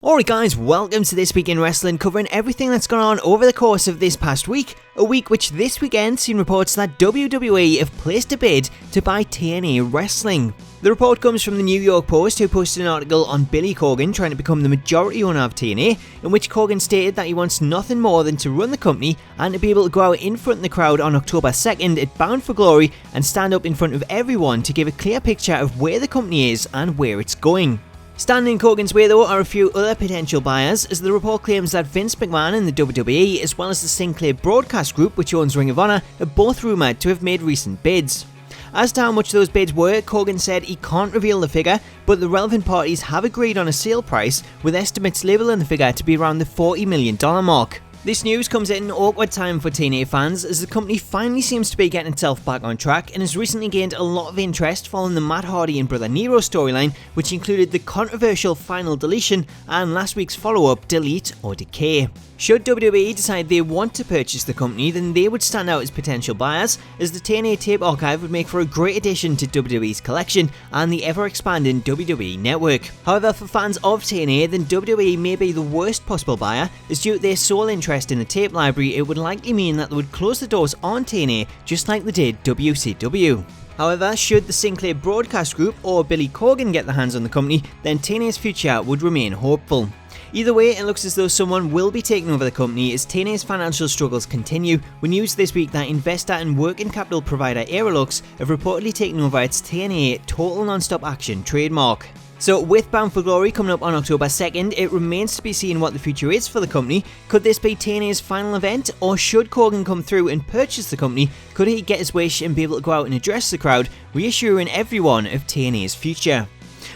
Alright guys, welcome to This Week in Wrestling, covering everything that's gone on over the course of this past week, a week which this weekend seen reports that WWE have placed a bid to buy TNA Wrestling. The report comes from the New York Post, who posted an article on Billy Corgan trying to become the majority owner of TNA, in which Corgan stated that he wants nothing more than to run the company and to be able to go out in front of the crowd on October 2nd at Bound for Glory and stand up in front of everyone to give a clear picture of where the company is and where it's going. Standing in Corgan's way though are a few other potential buyers, as the report claims that Vince McMahon and the WWE, as well as the Sinclair Broadcast Group, which owns Ring of Honor, are both rumoured to have made recent bids. As to how much those bids were, Corgan said he can't reveal the figure, but the relevant parties have agreed on a sale price, with estimates labelling the figure to be around the $40 million mark. This news comes at an awkward time for TNA fans, as the company finally seems to be getting itself back on track and has recently gained a lot of interest following the Matt Hardy and Brother Nero storyline, which included the controversial final deletion and last week's follow-up Delete or Decay. Should WWE decide they want to purchase the company, then they would stand out as potential buyers, as the TNA tape archive would make for a great addition to WWE's collection and the ever-expanding WWE network. However, for fans of TNA, then WWE may be the worst possible buyer, as due to their sole interest in the tape library, it would likely mean that they would close the doors on TNA just like they did WCW. However, should the Sinclair Broadcast Group or Billy Corgan get their hands on the company, then TNA's future would remain hopeful. Either way, it looks as though someone will be taking over the company as TNA's financial struggles continue, with news this week that investor and working capital provider RevELLEution have reportedly taken over its TNA Total Non-Stop Action trademark. So with Bound for Glory coming up on October 2nd, it remains to be seen what the future is for the company. Could this be TNA's final event, or should Corgan come through and purchase the company, could he get his wish and be able to go out and address the crowd, reassuring everyone of TNA's future?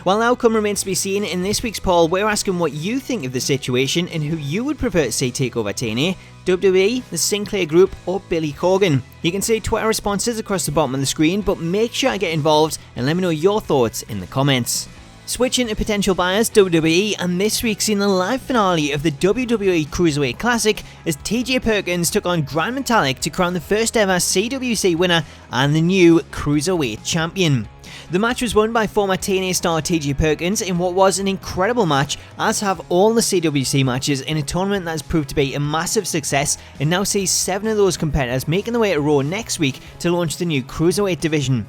While the outcome remains to be seen, in this week's poll we're asking what you think of the situation and who you would prefer to see take over TNA, WWE, the Sinclair Group or Billy Corgan. You can see Twitter responses across the bottom of the screen, but make sure to get involved and let me know your thoughts in the comments. Switching to potential buyers, WWE, and this week seen the live finale of the WWE Cruiserweight Classic as TJ Perkins took on Grand Metalik to crown the first ever CWC winner and the new Cruiserweight Champion. The match was won by former TNA star TJ Perkins in what was an incredible match, as have all the CWC matches in a tournament that has proved to be a massive success and now sees 7 of those competitors making their way to Raw next week to launch the new Cruiserweight division.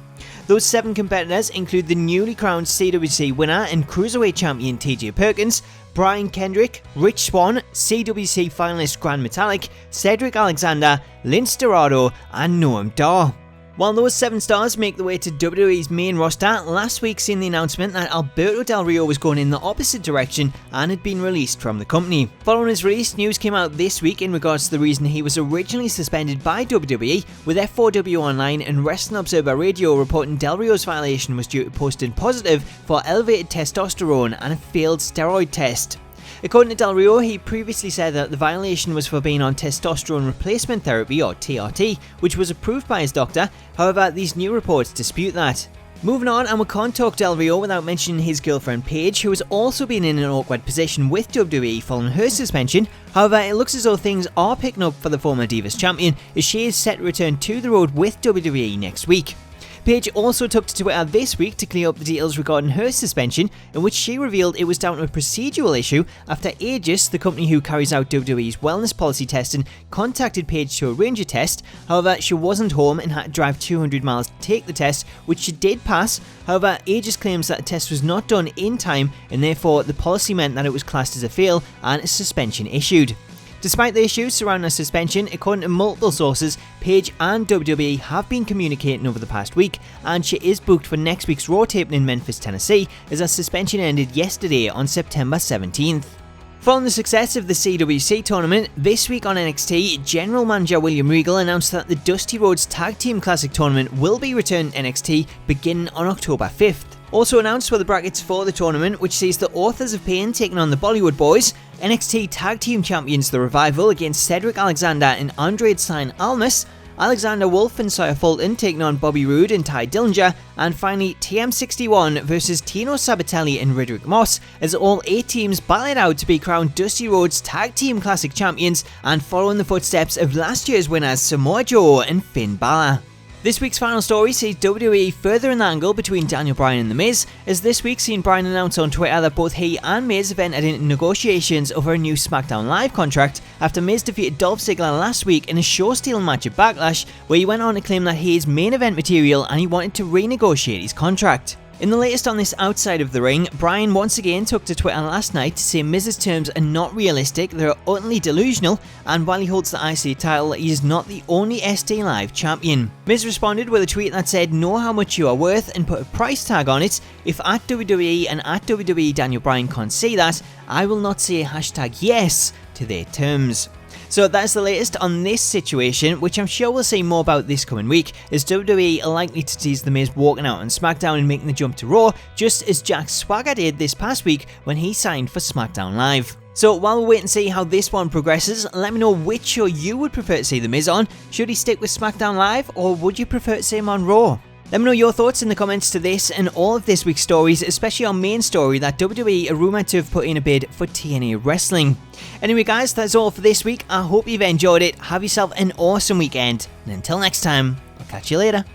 Those 7 competitors include the newly crowned CWC winner and Cruiserweight champion TJ Perkins, Brian Kendrick, Rich Swann, CWC finalist Grand Metalik, Cedric Alexander, Lince Dorado and Noam Dar. While those 7 stars make their way to WWE's main roster, last week seen the announcement that Alberto Del Rio was going in the opposite direction and had been released from the company. Following his release, news came out this week in regards to the reason he was originally suspended by WWE, with F4W Online and Wrestling Observer Radio reporting Del Rio's violation was due to posting positive for elevated testosterone and a failed steroid test. According to Del Rio, he previously said that the violation was for being on testosterone replacement therapy or TRT, which was approved by his doctor. However, these new reports dispute that. Moving on, and we can't talk Del Rio without mentioning his girlfriend Paige, who has also been in an awkward position with WWE following her suspension. However, it looks as though things are picking up for the former Divas champion, as she is set to return to the road with WWE next week. Paige also took to Twitter this week to clear up the details regarding her suspension, in which she revealed it was down to a procedural issue after Aegis, the company who carries out WWE's wellness policy testing, contacted Paige to arrange a test. However, she wasn't home and had to drive 200 miles to take the test, which she did pass. However, Aegis claims that the test was not done in time, and therefore the policy meant that it was classed as a fail and a suspension issued. Despite the issues surrounding the suspension, according to multiple sources, Paige and WWE have been communicating over the past week, and she is booked for next week's Raw taping in Memphis, Tennessee, as her suspension ended yesterday on September 17th. Following the success of the CWC tournament, this week on NXT, General Manager William Regal announced that the Dusty Rhodes Tag Team Classic tournament will be returned to NXT beginning on October 5th. Also announced were the brackets for the tournament, which sees the Authors of Pain taking on the Bollywood Boys, NXT Tag Team Champions The Revival against Cedric Alexander and Andre Cien Almas, Alexander Wolf and Sawyer Fulton taking on Bobby Roode and Ty Dillinger, and finally TM61 versus Tino Sabatelli and Riddick Moss, as all 8 teams battle it out to be crowned Dusty Rhodes Tag Team Classic Champions and follow in the footsteps of last year's winners Samoa Joe and Finn Balor. This week's final story sees WWE furthering the angle between Daniel Bryan and The Miz, as this week seen Bryan announce on Twitter that both he and Miz have entered into negotiations over a new SmackDown Live contract after Miz defeated Dolph Ziggler last week in a show-stealing match at Backlash, where he went on to claim that he is main event material and he wanted to renegotiate his contract. In the latest on this outside of the ring, Bryan once again took to Twitter last night to say Miz's terms are not realistic, they're utterly delusional, and while he holds the IC title, he is not the only ST Live champion. Miz responded with a tweet that said, "Know how much you are worth," and put a price tag on it. "If at WWE and at WWE Daniel Bryan can't say that, I will not say #yes to their terms." So that's the latest on this situation, which I'm sure we'll see more about this coming week, as WWE are likely to tease The Miz walking out on SmackDown and making the jump to Raw, just as Jack Swagger did this past week when he signed for SmackDown Live. So while we wait and see how this one progresses, let me know which show you would prefer to see The Miz on. Should he stick with SmackDown Live, or would you prefer to see him on Raw? Let me know your thoughts in the comments to this and all of this week's stories, especially our main story that WWE are rumoured to have put in a bid for TNA Wrestling. Anyway guys, that's all for this week. I hope you've enjoyed it. Have yourself an awesome weekend, and until next time, I'll catch you later.